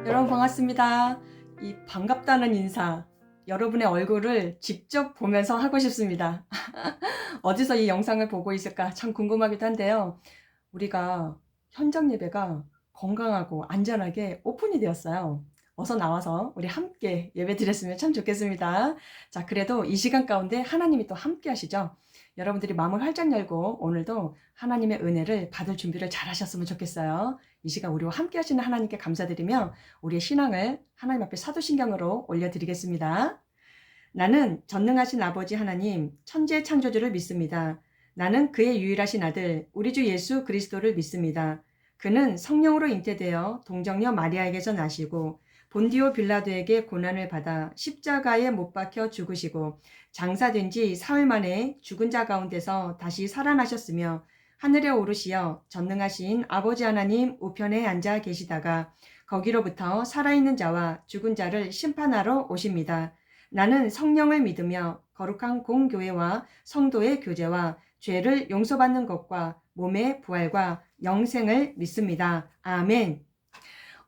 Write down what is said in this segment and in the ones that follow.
여러분 반갑습니다. 이 반갑다는 인사, 여러분의 얼굴을 직접 보면서 하고 싶습니다. 어디서 이 영상을 보고 있을까 참 궁금하기도 한데요. 우리가 현장 예배가 건강하고 안전하게 오픈이 되었어요. 어서 나와서 우리 함께 예배 드렸으면 참 좋겠습니다. 자, 그래도 이 시간 가운데 하나님이 또 함께 하시죠. 여러분들이 마음을 활짝 열고 오늘도 하나님의 은혜를 받을 준비를 잘 하셨으면 좋겠어요. 이 시간 우리와 함께 하시는 하나님께 감사드리며 우리의 신앙을 하나님 앞에 사도신경으로 올려드리겠습니다. 나는 전능하신 아버지 하나님, 천재 창조주를 믿습니다. 나는 그의 유일하신 아들, 우리 주 예수 그리스도를 믿습니다. 그는 성령으로 잉태되어 동정녀 마리아에게서 나시고 본디오 빌라도에게 고난을 받아 십자가에 못 박혀 죽으시고 장사된 지 사흘 만에 죽은 자 가운데서 다시 살아나셨으며 하늘에 오르시어 전능하신 아버지 하나님 우편에 앉아 계시다가 거기로부터 살아있는 자와 죽은 자를 심판하러 오십니다. 나는 성령을 믿으며 거룩한 공교회와 성도의 교제와 죄를 용서받는 것과 몸의 부활과 영생을 믿습니다. 아멘.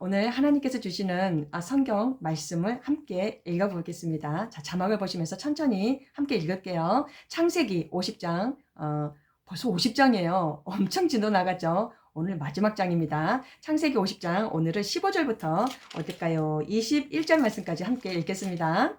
오늘 하나님께서 주시는 성경 말씀을 함께 읽어보겠습니다. 자, 자막을 보시면서 천천히 함께 읽을게요. 창세기 50장, 벌써 50장이에요. 엄청 지도 나갔죠? 오늘 마지막 장입니다. 창세기 50장, 오늘은 15절부터 어떨까요? 21절 말씀까지 함께 읽겠습니다.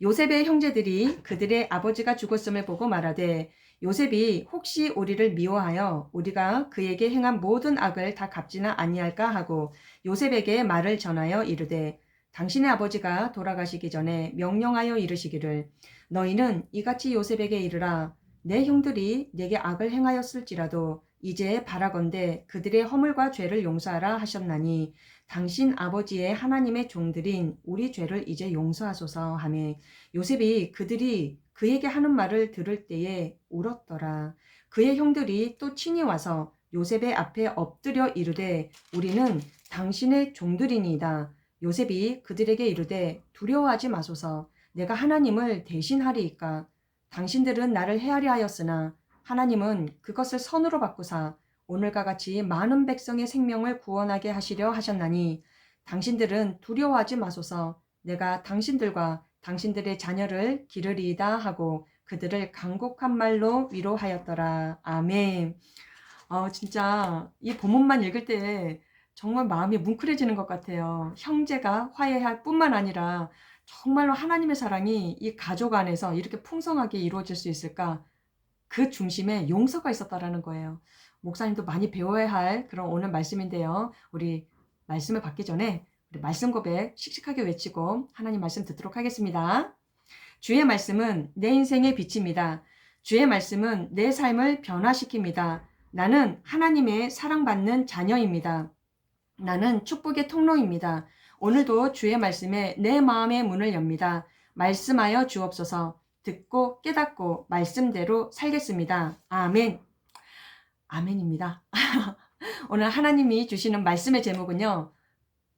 요셉의 형제들이 그들의 아버지가 죽었음을 보고 말하되 요셉이 혹시 우리를 미워하여 우리가 그에게 행한 모든 악을 다 갚지는 아니할까 하고 요셉에게 말을 전하여 이르되 당신의 아버지가 돌아가시기 전에 명령하여 이르시기를 너희는 이같이 요셉에게 이르라 내 형들이 내게 악을 행하였을지라도 이제 바라건대 그들의 허물과 죄를 용서하라 하셨나니 당신 아버지의 하나님의 종들인 우리 죄를 이제 용서하소서 하며 요셉이 그들이 그에게 하는 말을 들을 때에 울었더라. 그의 형들이 또 친히 와서 요셉의 앞에 엎드려 이르되 우리는 당신의 종들이니이다. 요셉이 그들에게 이르되 두려워하지 마소서. 내가 하나님을 대신하리이까. 당신들은 나를 해하려 하였으나 하나님은 그것을 선으로 바꾸사 오늘과 같이 많은 백성의 생명을 구원하게 하시려 하셨나니 당신들은 두려워하지 마소서. 내가 당신들과 당신들의 자녀를 기르리이다 하고 그들을 간곡한 말로 위로하였더라. 아멘. 진짜 이 본문만 읽을 때 정말 마음이 뭉클해지는 것 같아요. 형제가 화해할 뿐만 아니라 정말로 하나님의 사랑이 이 가족 안에서 이렇게 풍성하게 이루어질 수 있을까? 그 중심에 용서가 있었다라는 거예요. 목사님도 많이 배워야 할 그런 오늘 말씀인데요. 우리 말씀을 받기 전에 우리 말씀 고백 씩씩하게 외치고 하나님 말씀 듣도록 하겠습니다. 주의 말씀은 내 인생의 빛입니다. 주의 말씀은 내 삶을 변화시킵니다. 나는 하나님의 사랑받는 자녀입니다. 나는 축복의 통로입니다. 오늘도 주의 말씀에 내 마음의 문을 엽니다. 말씀하여 주옵소서. 듣고 깨닫고 말씀대로 살겠습니다. 아멘. 아멘입니다. 오늘 하나님이 주시는 말씀의 제목은요.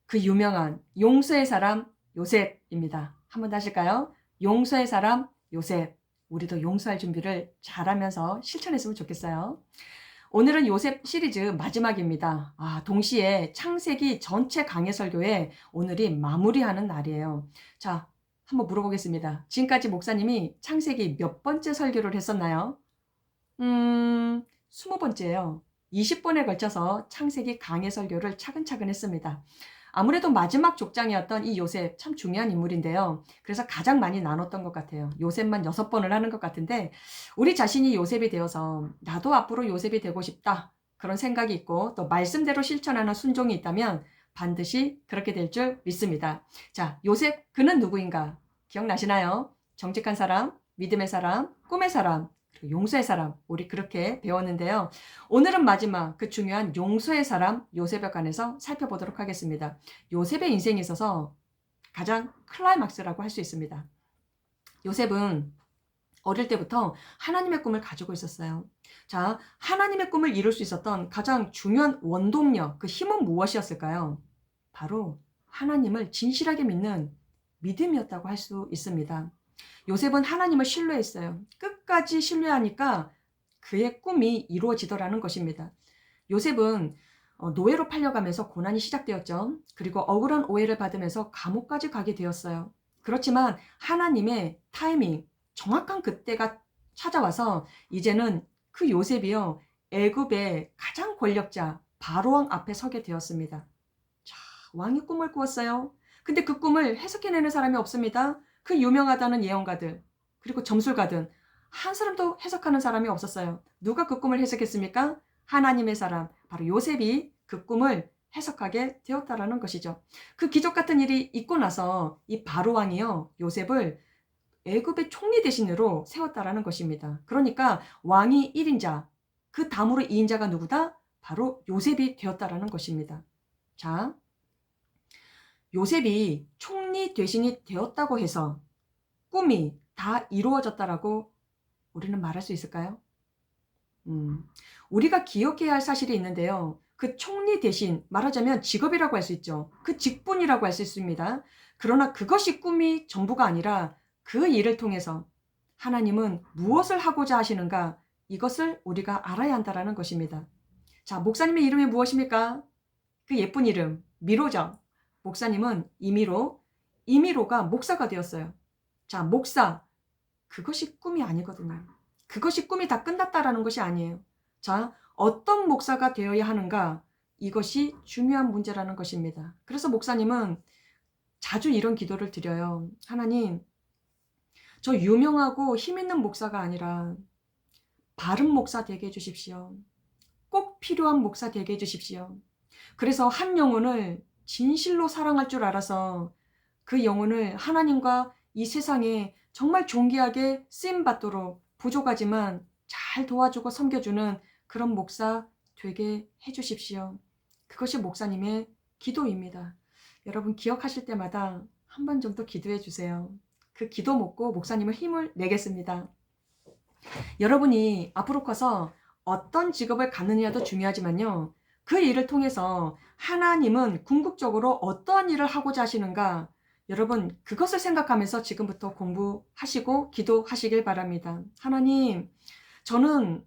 그 유명한 용서의 사람 요셉입니다. 한번 더 하실까요? 용서의 사람 요셉. 우리도 용서할 준비를 잘하면서 실천했으면 좋겠어요. 오늘은 요셉 시리즈 마지막입니다. 동시에 창세기 전체 강해 설교에 오늘이 마무리하는 날이에요. 자, 한번 물어보겠습니다. 지금까지 목사님이 창세기 몇 번째 설교를 했었나요? 20번째예요. 20번에 걸쳐서 창세기 강해 설교를 차근차근 했습니다. 아무래도 마지막 족장이었던 이 요셉 참 중요한 인물인데요. 그래서 가장 많이 나눴던 것 같아요. 요셉만 6번을 하는 것 같은데 우리 자신이 요셉이 되어서 나도 앞으로 요셉이 되고 싶다. 그런 생각이 있고 또 말씀대로 실천하는 순종이 있다면 반드시 그렇게 될 줄 믿습니다. 자, 요셉 그는 누구인가? 기억나시나요? 정직한 사람, 믿음의 사람, 꿈의 사람, 용서의 사람, 우리 그렇게 배웠는데요. 오늘은 마지막 그 중요한 용서의 사람 요셉에 관해서 살펴보도록 하겠습니다. 요셉의 인생에 있어서 가장 클라이막스라고 할 수 있습니다. 요셉은 어릴 때부터 하나님의 꿈을 가지고 있었어요. 자, 하나님의 꿈을 이룰 수 있었던 가장 중요한 원동력, 그 힘은 무엇이었을까요? 바로 하나님을 진실하게 믿는 믿음이었다고 할 수 있습니다. 요셉은 하나님을 신뢰했어요. 끝까지 신뢰하니까 그의 꿈이 이루어지더라는 것입니다. 요셉은 노예로 팔려가면서 고난이 시작되었죠. 그리고 억울한 오해를 받으면서 감옥까지 가게 되었어요. 그렇지만 하나님의 타이밍, 정확한 그때가 찾아와서 이제는 그 요셉이요, 애굽의 가장 권력자 바로왕 앞에 서게 되었습니다. 자, 왕이 꿈을 꾸었어요. 근데 그 꿈을 해석해내는 사람이 없습니다. 그 유명하다는 예언가들, 그리고 점술가들, 한 사람도 해석하는 사람이 없었어요. 누가 그 꿈을 해석했습니까? 하나님의 사람, 바로 요셉이 그 꿈을 해석하게 되었다라는 것이죠. 그 기적 같은 일이 있고 나서 이 바로왕이요, 요셉을 애굽의 총리 대신으로 세웠다라는 것입니다. 그러니까 왕이 1인자, 그 다음으로 2인자가 누구다? 바로 요셉이 되었다라는 것입니다. 자, 요셉이 총리 대신이 되었다고 해서 꿈이 다 이루어졌다라고 우리는 말할 수 있을까요? 우리가 기억해야 할 사실이 있는데요. 그 총리 대신, 말하자면 직업이라고 할 수 있죠. 그 직분이라고 할 수 있습니다. 그러나 그것이 꿈이 전부가 아니라 그 일을 통해서 하나님은 무엇을 하고자 하시는가, 이것을 우리가 알아야 한다는 것입니다. 자, 목사님의 이름이 무엇입니까? 그 예쁜 이름, 미로죠. 목사님은 이미로가 목사가 되었어요. 자, 목사, 그것이 꿈이 아니거든요. 그것이 꿈이 다 끝났다라는 것이 아니에요. 자, 어떤 목사가 되어야 하는가, 이것이 중요한 문제라는 것입니다. 그래서 목사님은 자주 이런 기도를 드려요. 하나님, 저 유명하고 힘 있는 목사가 아니라 바른 목사 되게 해주십시오. 꼭 필요한 목사 되게 해주십시오. 그래서 한 영혼을 진실로 사랑할 줄 알아서 그 영혼을 하나님과 이 세상에 정말 존귀하게 쓰임받도록 부족하지만 잘 도와주고 섬겨주는 그런 목사 되게 해주십시오. 그것이 목사님의 기도입니다. 여러분 기억하실 때마다 한 번 정도 기도해 주세요. 그 기도 먹고 목사님을 힘을 내겠습니다. 여러분이 앞으로 커서 어떤 직업을 갖느냐도 중요하지만요. 그 일을 통해서 하나님은 궁극적으로 어떠한 일을 하고자 하시는가, 여러분 그것을 생각하면서 지금부터 공부하시고 기도하시길 바랍니다. 하나님, 저는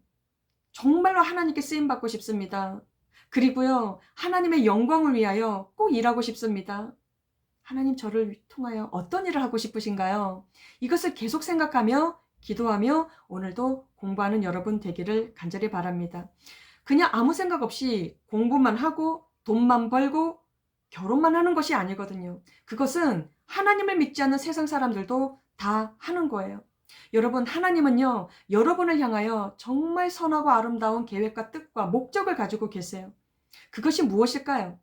정말로 하나님께 쓰임받고 싶습니다. 그리고요, 하나님의 영광을 위하여 꼭 일하고 싶습니다. 하나님, 저를 통하여 어떤 일을 하고 싶으신가요? 이것을 계속 생각하며 기도하며 오늘도 공부하는 여러분 되기를 간절히 바랍니다. 그냥 아무 생각 없이 공부만 하고 돈만 벌고 결혼만 하는 것이 아니거든요. 그것은 하나님을 믿지 않는 세상 사람들도 다 하는 거예요. 여러분, 하나님은요, 여러분을 향하여 정말 선하고 아름다운 계획과 뜻과 목적을 가지고 계세요. 그것이 무엇일까요?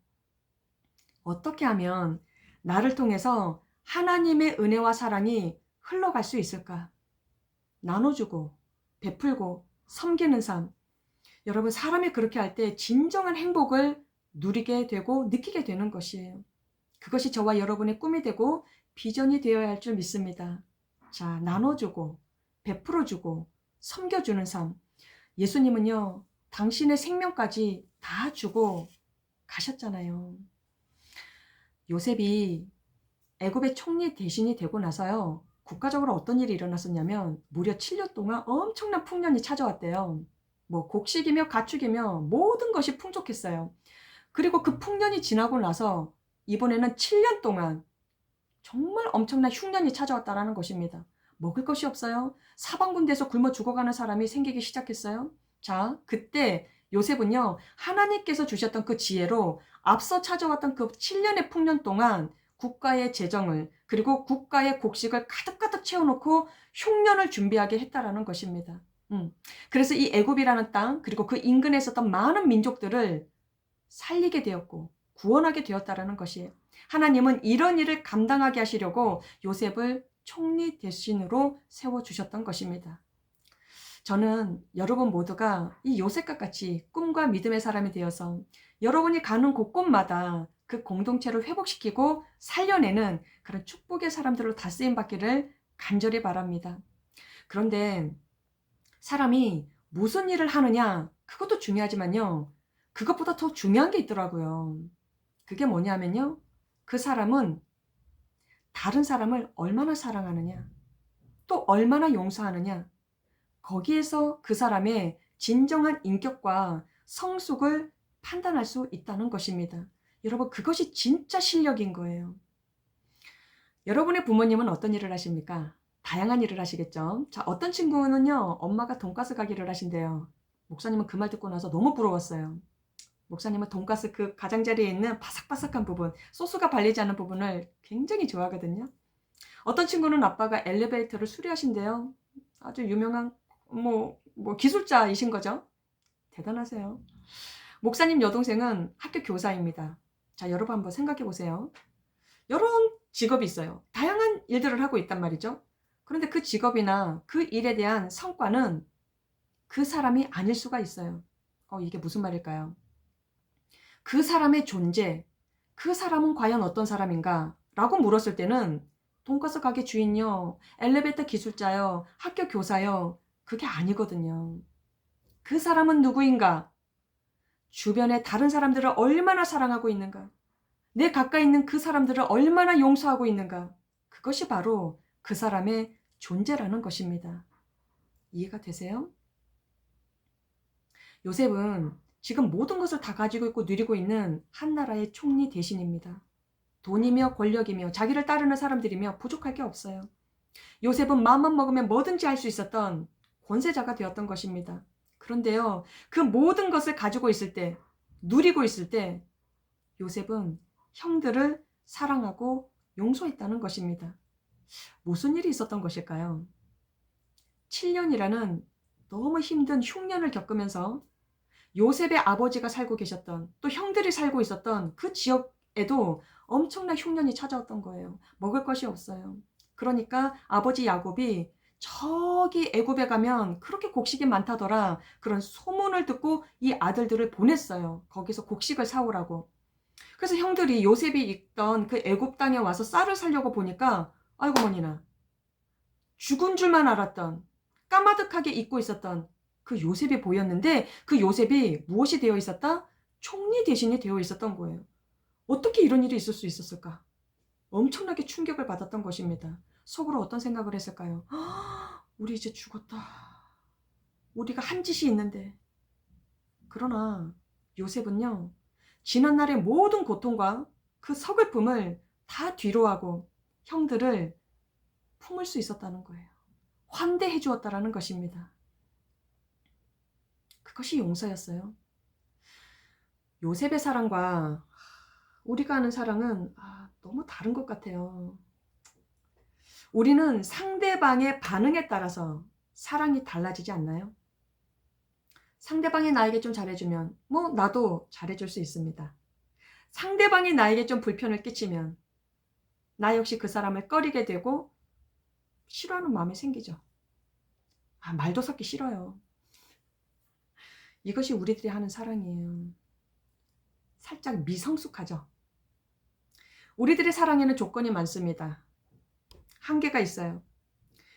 어떻게 하면 나를 통해서 하나님의 은혜와 사랑이 흘러갈 수 있을까? 나눠주고, 베풀고, 섬기는 삶. 여러분, 사람이 그렇게 할 때 진정한 행복을 누리게 되고 느끼게 되는 것이에요. 그것이 저와 여러분의 꿈이 되고 비전이 되어야 할 줄 믿습니다. 자, 나눠주고, 베풀어주고, 섬겨주는 삶. 예수님은요, 당신의 생명까지 다 주고 가셨잖아요. 요셉이 애굽의 총리 대신이 되고 나서요, 국가적으로 어떤 일이 일어났었냐면 무려 7년 동안 엄청난 풍년이 찾아왔대요. 뭐 곡식이며 가축이며 모든 것이 풍족했어요. 그리고 그 풍년이 지나고 나서 이번에는 7년 동안 정말 엄청난 흉년이 찾아왔다라는 것입니다. 먹을 것이 없어요. 사방군데에서 굶어 죽어가는 사람이 생기기 시작했어요. 자, 그때 요셉은요, 하나님께서 주셨던 그 지혜로 앞서 찾아왔던 그 7년의 풍년 동안 국가의 재정을, 그리고 국가의 곡식을 가득가득 채워놓고 흉년을 준비하게 했다라는 것입니다. 그래서 이 애굽이라는 땅, 그리고 그 인근에 있었던 많은 민족들을 살리게 되었고 구원하게 되었다라는 것이에요. 하나님은 이런 일을 감당하게 하시려고 요셉을 총리 대신으로 세워주셨던 것입니다. 저는 여러분 모두가 이 요셉과 같이 꿈과 믿음의 사람이 되어서 여러분이 가는 곳곳마다 그 공동체를 회복시키고 살려내는 그런 축복의 사람들로 다 쓰임받기를 간절히 바랍니다. 그런데 사람이 무슨 일을 하느냐, 그것도 중요하지만요, 그것보다 더 중요한 게 있더라고요. 그게 뭐냐면요, 그 사람은 다른 사람을 얼마나 사랑하느냐, 또 얼마나 용서하느냐, 거기에서 그 사람의 진정한 인격과 성숙을 판단할 수 있다는 것입니다. 여러분, 그것이 진짜 실력인 거예요. 여러분의 부모님은 어떤 일을 하십니까? 다양한 일을 하시겠죠. 자, 어떤 친구는요, 엄마가 돈가스 가게를 하신대요. 목사님은 그 말 듣고 나서 너무 부러웠어요. 목사님은 돈가스 그 가장자리에 있는 바삭바삭한 부분, 소스가 발리지 않은 부분을 굉장히 좋아하거든요. 어떤 친구는 아빠가 엘리베이터를 수리하신대요. 아주 유명한 기술자이신 거죠. 대단하세요. 목사님 여동생은 학교 교사입니다. 자, 여러분 한번 생각해 보세요. 이런 직업이 있어요. 다양한 일들을 하고 있단 말이죠. 그런데 그 직업이나 그 일에 대한 성과는 그 사람이 아닐 수가 있어요. 이게 무슨 말일까요? 그 사람의 존재, 그 사람은 과연 어떤 사람인가? 라고 물었을 때는 돈가스 가게 주인요, 엘리베이터 기술자요, 학교 교사요, 그게 아니거든요. 그 사람은 누구인가? 주변에 다른 사람들을 얼마나 사랑하고 있는가? 내 가까이 있는 그 사람들을 얼마나 용서하고 있는가? 그것이 바로 그 사람의 존재라는 것입니다. 이해가 되세요? 요셉은 지금 모든 것을 다 가지고 있고 누리고 있는 한 나라의 총리 대신입니다. 돈이며 권력이며 자기를 따르는 사람들이며 부족할 게 없어요. 요셉은 마음만 먹으면 뭐든지 할 수 있었던 권세자가 되었던 것입니다. 그런데요, 그 모든 것을 가지고 있을 때, 누리고 있을 때 요셉은 형들을 사랑하고 용서했다는 것입니다. 무슨 일이 있었던 것일까요? 7년이라는 너무 힘든 흉년을 겪으면서 요셉의 아버지가 살고 계셨던, 또 형들이 살고 있었던 그 지역에도 엄청난 흉년이 찾아왔던 거예요. 먹을 것이 없어요. 그러니까 아버지 야곱이 저기 애굽에 가면 그렇게 곡식이 많다더라, 그런 소문을 듣고 이 아들들을 보냈어요. 거기서 곡식을 사오라고. 그래서 형들이 요셉이 있던 그 애굽 땅에 와서 쌀을 사려고 보니까, 아이고 머니나, 죽은 줄만 알았던, 까마득하게 잊고 있었던 그 요셉이 보였는데, 그 요셉이 무엇이 되어 있었다? 총리 대신이 되어 있었던 거예요. 어떻게 이런 일이 있을 수 있었을까? 엄청나게 충격을 받았던 것입니다. 속으로 어떤 생각을 했을까요? 우리 이제 죽었다. 우리가 한 짓이 있는데. 그러나 요셉은요, 지난날의 모든 고통과 그 서글픔을 다 뒤로하고 형들을 품을 수 있었다는 거예요. 환대해 주었다라는 것입니다. 그것이 용서였어요. 요셉의 사랑과 우리가 아는 사랑은 너무 다른 것 같아요. 우리는 상대방의 반응에 따라서 사랑이 달라지지 않나요? 상대방이 나에게 좀 잘해주면 나도 잘해줄 수 있습니다. 상대방이 나에게 좀 불편을 끼치면 나 역시 그 사람을 꺼리게 되고 싫어하는 마음이 생기죠. 말도 섞기 싫어요. 이것이 우리들이 하는 사랑이에요. 살짝 미성숙하죠. 우리들의 사랑에는 조건이 많습니다. 한계가 있어요.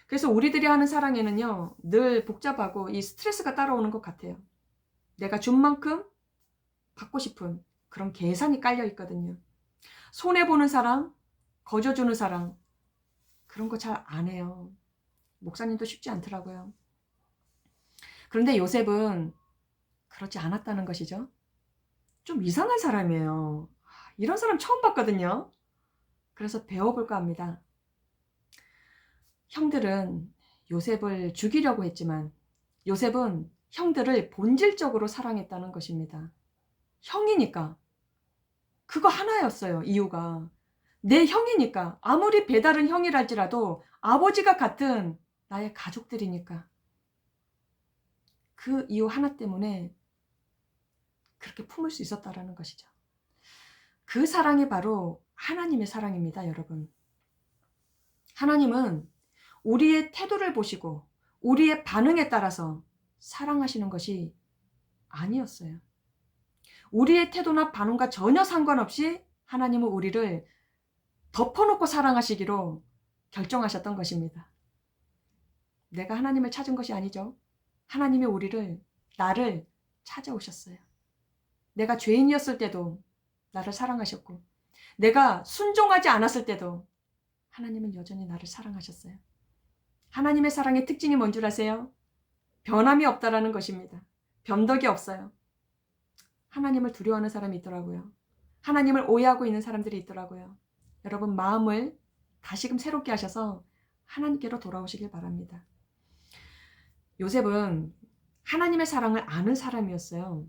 그래서 우리들이 하는 사랑에는요, 늘 복잡하고 이 스트레스가 따라오는 것 같아요. 내가 준 만큼 받고 싶은 그런 계산이 깔려 있거든요. 손해보는 사랑, 거저주는 사랑, 그런 거 잘 안 해요. 목사님도 쉽지 않더라고요. 그런데 요셉은 그렇지 않았다는 것이죠. 좀 이상한 사람이에요. 이런 사람 처음 봤거든요. 그래서 배워볼까 합니다. 형들은 요셉을 죽이려고 했지만 요셉은 형들을 본질적으로 사랑했다는 것입니다. 형이니까. 그거 하나였어요, 이유가. 내 형이니까. 아무리 배다른 형이랄지라도 아버지가 같은 나의 가족들이니까. 그 이유 하나 때문에 그렇게 품을 수 있었다라는 것이죠. 그 사랑이 바로 하나님의 사랑입니다, 여러분. 하나님은 우리의 태도를 보시고 우리의 반응에 따라서 사랑하시는 것이 아니었어요. 우리의 태도나 반응과 전혀 상관없이 하나님은 우리를 덮어놓고 사랑하시기로 결정하셨던 것입니다. 내가 하나님을 찾은 것이 아니죠. 하나님이 나를 찾아오셨어요. 내가 죄인이었을 때도 나를 사랑하셨고, 내가 순종하지 않았을 때도 하나님은 여전히 나를 사랑하셨어요. 하나님의 사랑의 특징이 뭔 줄 아세요? 변함이 없다라는 것입니다. 변덕이 없어요. 하나님을 두려워하는 사람이 있더라고요. 하나님을 오해하고 있는 사람들이 있더라고요. 여러분 마음을 다시금 새롭게 하셔서 하나님께로 돌아오시길 바랍니다. 요셉은 하나님의 사랑을 아는 사람이었어요.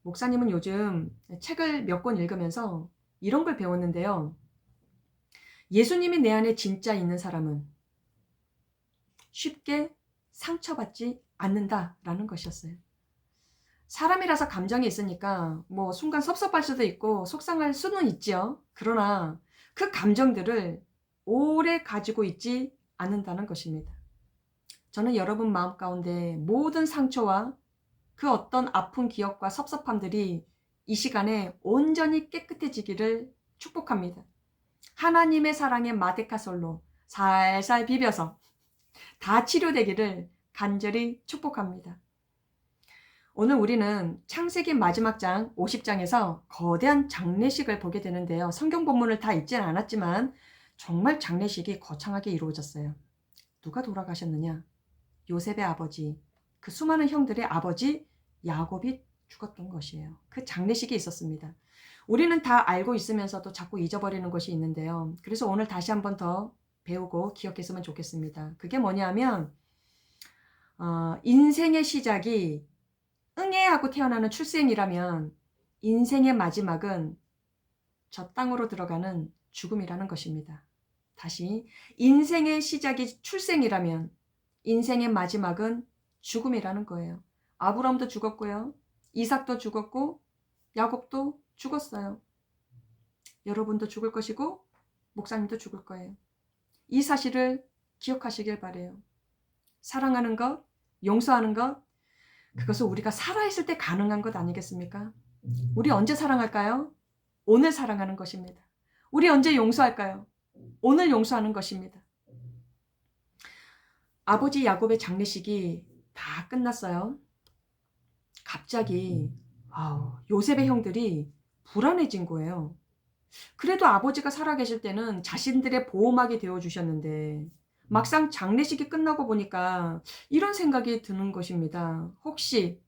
목사님은 요즘 책을 몇 권 읽으면서 이런 걸 배웠는데요. 예수님이 내 안에 진짜 있는 사람은 쉽게 상처받지 않는다라는 것이었어요. 사람이라서 감정이 있으니까 뭐 순간 섭섭할 수도 있고 속상할 수는 있지요. 그러나 그 감정들을 오래 가지고 있지 않는다는 것입니다. 저는 여러분 마음 가운데 모든 상처와 그 어떤 아픈 기억과 섭섭함들이 이 시간에 온전히 깨끗해지기를 축복합니다. 하나님의 사랑의 마데카솔로 살살 비벼서 다 치료되기를 간절히 축복합니다. 오늘 우리는 창세기 마지막 장 50장에서 거대한 장례식을 보게 되는데요. 성경 본문을 다 읽지는 않았지만 정말 장례식이 거창하게 이루어졌어요. 누가 돌아가셨느냐? 요셉의 아버지, 그 수많은 형들의 아버지 야곱이 죽었던 것이에요. 그 장례식이 있었습니다. 우리는 다 알고 있으면서도 자꾸 잊어버리는 것이 있는데요. 그래서 오늘 다시 한 번 더 배우고 기억했으면 좋겠습니다. 그게 뭐냐면 인생의 시작이 응애하고 태어나는 출생이라면 인생의 마지막은 저 땅으로 들어가는 죽음이라는 것입니다. 다시 인생의 시작이 출생이라면 인생의 마지막은 죽음이라는 거예요. 아브라함도 죽었고요. 이삭도 죽었고 야곱도 죽었어요. 여러분도 죽을 것이고 목사님도 죽을 거예요. 이 사실을 기억하시길 바라요. 사랑하는 것, 용서하는 것, 그것은 우리가 살아있을 때 가능한 것 아니겠습니까? 우리 언제 사랑할까요? 오늘 사랑하는 것입니다. 우리 언제 용서할까요? 오늘 용서하는 것입니다. 아버지 야곱의 장례식이 다 끝났어요. 갑자기 요셉의 형들이 불안해진 거예요. 그래도 아버지가 살아계실 때는 자신들의 보호막이 되어주셨는데 막상 장례식이 끝나고 보니까 이런 생각이 드는 것입니다. 혹시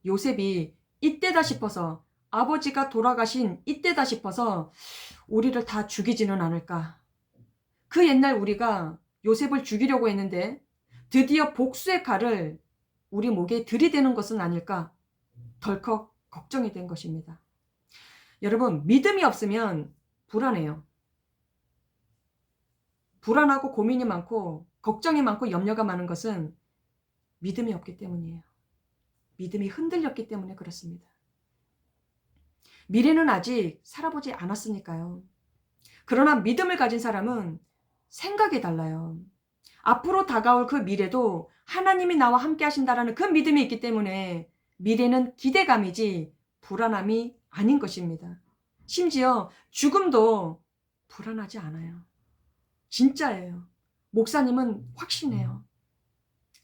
요셉이 이때다 싶어서, 아버지가 돌아가신 이때다 싶어서 우리를 다 죽이지는 않을까? 그 옛날 우리가 요셉을 죽이려고 했는데 드디어 복수의 칼을 우리 목에 들이대는 것은 아닐까? 덜컥 걱정이 된 것입니다. 여러분, 믿음이 없으면 불안해요. 불안하고 고민이 많고 걱정이 많고 염려가 많은 것은 믿음이 없기 때문이에요. 믿음이 흔들렸기 때문에 그렇습니다. 미래는 아직 살아보지 않았으니까요. 그러나 믿음을 가진 사람은 생각이 달라요. 앞으로 다가올 그 미래도 하나님이 나와 함께 하신다라는 그 믿음이 있기 때문에 미래는 기대감이지 불안함이 아닌 것입니다. 심지어 죽음도 불안하지 않아요. 진짜예요. 목사님은 확신해요.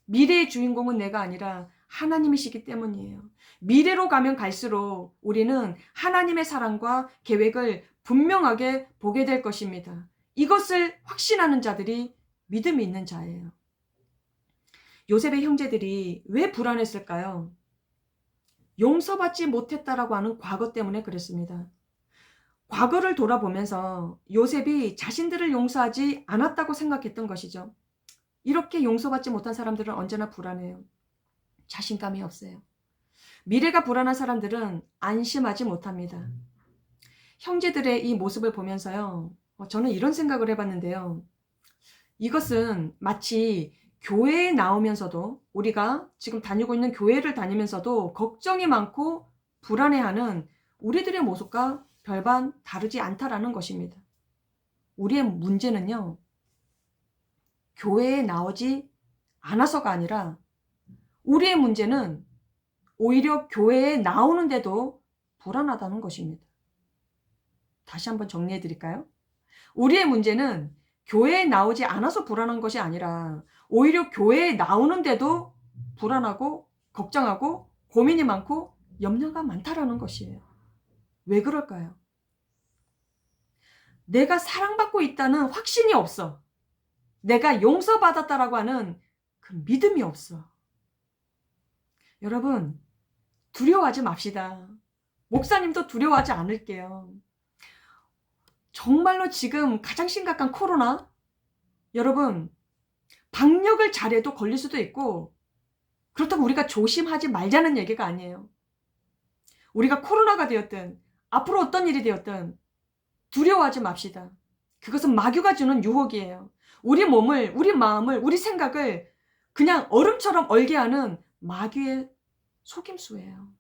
미래의 주인공은 내가 아니라 하나님이시기 때문이에요. 미래로 가면 갈수록 우리는 하나님의 사랑과 계획을 분명하게 보게 될 것입니다. 이것을 확신하는 자들이 믿음이 있는 자예요. 요셉의 형제들이 왜 불안했을까요? 용서받지 못했다라고 하는 과거 때문에 그랬습니다. 과거를 돌아보면서 요셉이 자신들을 용서하지 않았다고 생각했던 것이죠. 이렇게 용서받지 못한 사람들은 언제나 불안해요. 자신감이 없어요. 미래가 불안한 사람들은 안심하지 못합니다. 형제들의 이 모습을 보면서요, 저는 이런 생각을 해봤는데요. 이것은 마치 교회에 나오면서도, 우리가 지금 다니고 있는 교회를 다니면서도 걱정이 많고 불안해하는 우리들의 모습과 별반 다르지 않다라는 것입니다. 우리의 문제는요, 교회에 나오지 않아서가 아니라 우리의 문제는 오히려 교회에 나오는데도 불안하다는 것입니다. 다시 한번 정리해 드릴까요? 우리의 문제는 교회에 나오지 않아서 불안한 것이 아니라 오히려 교회에 나오는데도 불안하고 걱정하고 고민이 많고 염려가 많다라는 것이에요. 왜 그럴까요? 내가 사랑받고 있다는 확신이 없어. 내가 용서받았다라고 하는 그 믿음이 없어. 여러분, 두려워하지 맙시다. 목사님도 두려워하지 않을게요. 정말로 지금 가장 심각한 코로나, 여러분 방역을 잘해도 걸릴 수도 있고, 그렇다고 우리가 조심하지 말자는 얘기가 아니에요. 우리가 코로나가 되었든 앞으로 어떤 일이 되었든 두려워하지 맙시다. 그것은 마귀가 주는 유혹이에요. 우리 몸을, 우리 마음을, 우리 생각을 그냥 얼음처럼 얼게 하는 마귀의 속임수예요.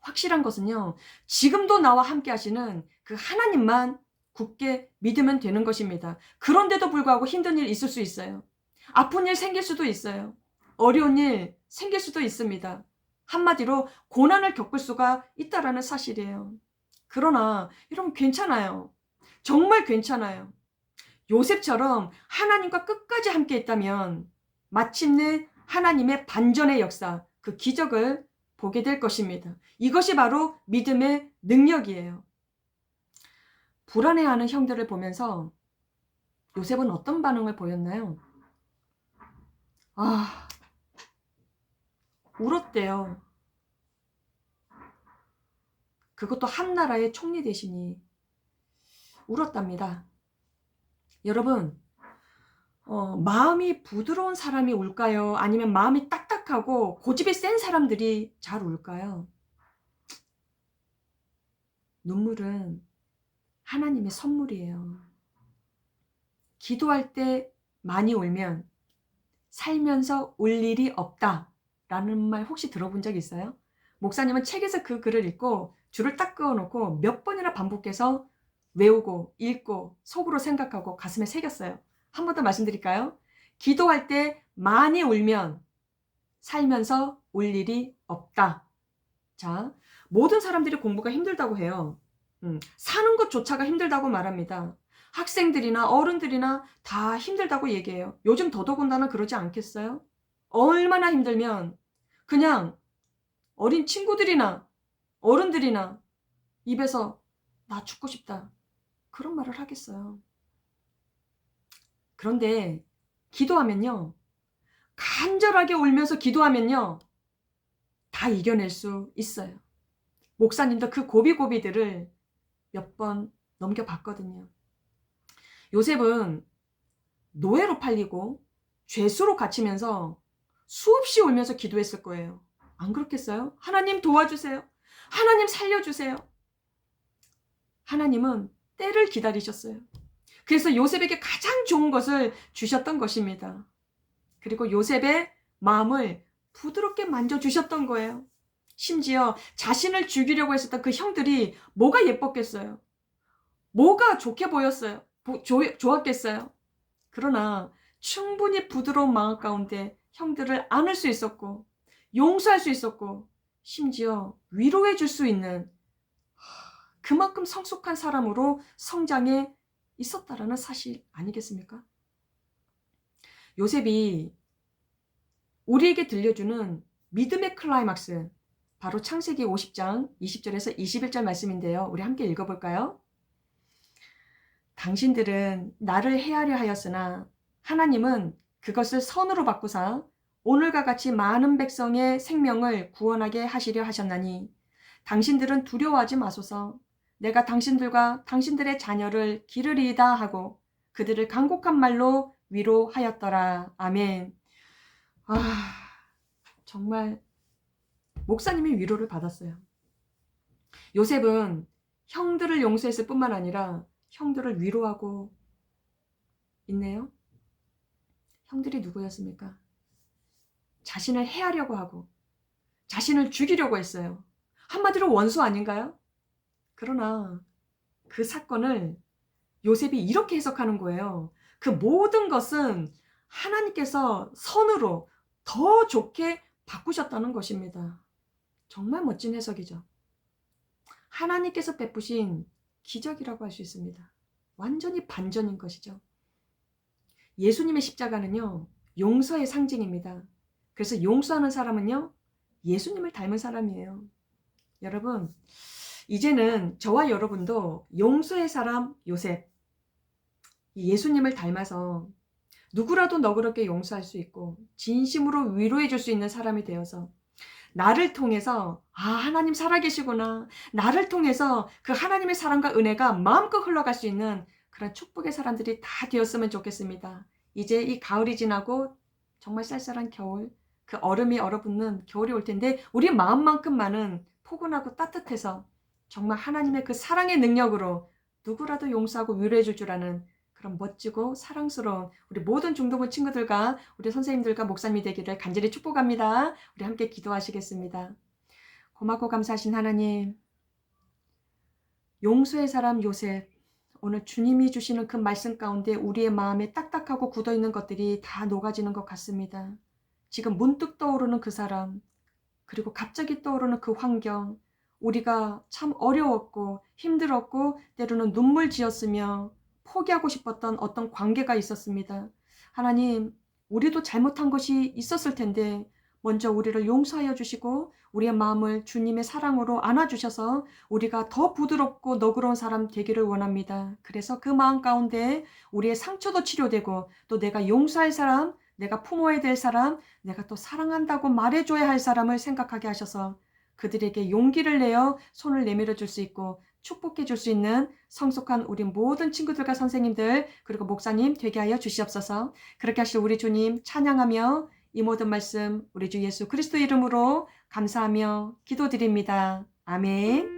확실한 것은요, 지금도 나와 함께 하시는 그 하나님만 굳게 믿으면 되는 것입니다. 그런데도 불구하고 힘든 일 있을 수 있어요. 아픈 일 생길 수도 있어요. 어려운 일 생길 수도 있습니다. 한마디로 고난을 겪을 수가 있다라는 사실이에요. 그러나 여러분 괜찮아요. 정말 괜찮아요. 요셉처럼 하나님과 끝까지 함께 했다면 마침내 하나님의 반전의 역사, 그 기적을 보게 될 것입니다. 이것이 바로 믿음의 능력이에요. 불안해하는 형들을 보면서 요셉은 어떤 반응을 보였나요? 울었대요. 그것도 한 나라의 총리 대신이 울었답니다. 여러분, 마음이 부드러운 사람이 울까요? 아니면 마음이 딱딱하고 고집이 센 사람들이 잘 울까요? 눈물은 하나님의 선물이에요. 기도할 때 많이 울면 살면서 울 일이 없다라는 말 혹시 들어본 적 있어요? 목사님은 책에서 그 글을 읽고 줄을 딱 그어놓고 몇 번이나 반복해서 외우고 읽고 속으로 생각하고 가슴에 새겼어요. 한 번 더 말씀드릴까요? 기도할 때 많이 울면 살면서 울 일이 없다. 자, 모든 사람들이 공부가 힘들다고 해요. 사는 것조차가 힘들다고 말합니다. 학생들이나 어른들이나 다 힘들다고 얘기해요. 요즘 더더군다나 그러지 않겠어요? 얼마나 힘들면 그냥 어린 친구들이나 어른들이나 입에서 나 죽고 싶다, 그런 말을 하겠어요. 그런데 기도하면요, 간절하게 울면서 기도하면요, 다 이겨낼 수 있어요. 목사님도 그 고비고비들을 몇 번 넘겨봤거든요. 요셉은 노예로 팔리고 죄수로 갇히면서 수없이 울면서 기도했을 거예요. 안 그렇겠어요? 하나님 도와주세요. 하나님 살려주세요. 하나님은 때를 기다리셨어요. 그래서 요셉에게 가장 좋은 것을 주셨던 것입니다. 그리고 요셉의 마음을 부드럽게 만져주셨던 거예요. 심지어 자신을 죽이려고 했었던 그 형들이 뭐가 예뻤겠어요? 뭐가 좋게 보였어요? 좋았겠어요? 그러나 충분히 부드러운 마음 가운데 형들을 안을 수 있었고, 용서할 수 있었고, 심지어 위로해 줄 수 있는 그만큼 성숙한 사람으로 성장해 있었다라는 사실 아니겠습니까? 요셉이 우리에게 들려주는 믿음의 클라이막스, 바로 창세기 50장 20절에서 21절 말씀인데요. 우리 함께 읽어볼까요? 당신들은 나를 해하려 하였으나 하나님은 그것을 선으로 바꾸사 오늘과 같이 많은 백성의 생명을 구원하게 하시려 하셨나니 당신들은 두려워하지 마소서. 내가 당신들과 당신들의 자녀를 기르리이다 하고 그들을 간곡한 말로 위로하였더라. 아멘. 정말 목사님이 위로를 받았어요. 요셉은 형들을 용서했을 뿐만 아니라 형들을 위로하고 있네요. 형들이 누구였습니까? 자신을 해하려고 하고 자신을 죽이려고 했어요. 한마디로 원수 아닌가요? 그러나 그 사건을 요셉이 이렇게 해석하는 거예요. 그 모든 것은 하나님께서 선으로 더 좋게 바꾸셨다는 것입니다. 정말 멋진 해석이죠. 하나님께서 베푸신 기적이라고 할 수 있습니다. 완전히 반전인 것이죠. 예수님의 십자가는요, 용서의 상징입니다. 그래서 용서하는 사람은요, 예수님을 닮은 사람이에요. 여러분, 이제는 저와 여러분도 용서의 사람 요셉, 예수님을 닮아서 누구라도 너그럽게 용서할 수 있고 진심으로 위로해 줄 수 있는 사람이 되어서 나를 통해서 하나님 살아계시구나. 나를 통해서 그 하나님의 사랑과 은혜가 마음껏 흘러갈 수 있는 그런 축복의 사람들이 다 되었으면 좋겠습니다. 이제 이 가을이 지나고 정말 쌀쌀한 겨울, 그 얼음이 얼어붙는 겨울이 올 텐데 우리 마음만큼만은 포근하고 따뜻해서 정말 하나님의 그 사랑의 능력으로 누구라도 용서하고 위로해 줄 줄 아는 그런 멋지고 사랑스러운 우리 모든 중도부 친구들과 우리 선생님들과 목사님이 되기를 간절히 축복합니다. 우리 함께 기도하시겠습니다. 고맙고 감사하신 하나님, 용서의 사람 요셉, 오늘 주님이 주시는 그 말씀 가운데 우리의 마음에 딱딱하고 굳어있는 것들이 다 녹아지는 것 같습니다. 지금 문득 떠오르는 그 사람, 그리고 갑자기 떠오르는 그 환경, 우리가 참 어려웠고 힘들었고 때로는 눈물 지었으며 포기하고 싶었던 어떤 관계가 있었습니다. 하나님, 우리도 잘못한 것이 있었을 텐데 먼저 우리를 용서하여 주시고 우리의 마음을 주님의 사랑으로 안아주셔서 우리가 더 부드럽고 너그러운 사람 되기를 원합니다. 그래서 그 마음 가운데 우리의 상처도 치료되고 또 내가 용서할 사람, 내가 품어야 될 사람, 내가 또 사랑한다고 말해줘야 할 사람을 생각하게 하셔서 그들에게 용기를 내어 손을 내밀어 줄 수 있고 축복해 줄 수 있는 성숙한 우리 모든 친구들과 선생님들 그리고 목사님 되게 하여 주시옵소서. 그렇게 하실 우리 주님 찬양하며 이 모든 말씀 우리 주 예수 그리스도 이름으로 감사하며 기도드립니다. 아멘.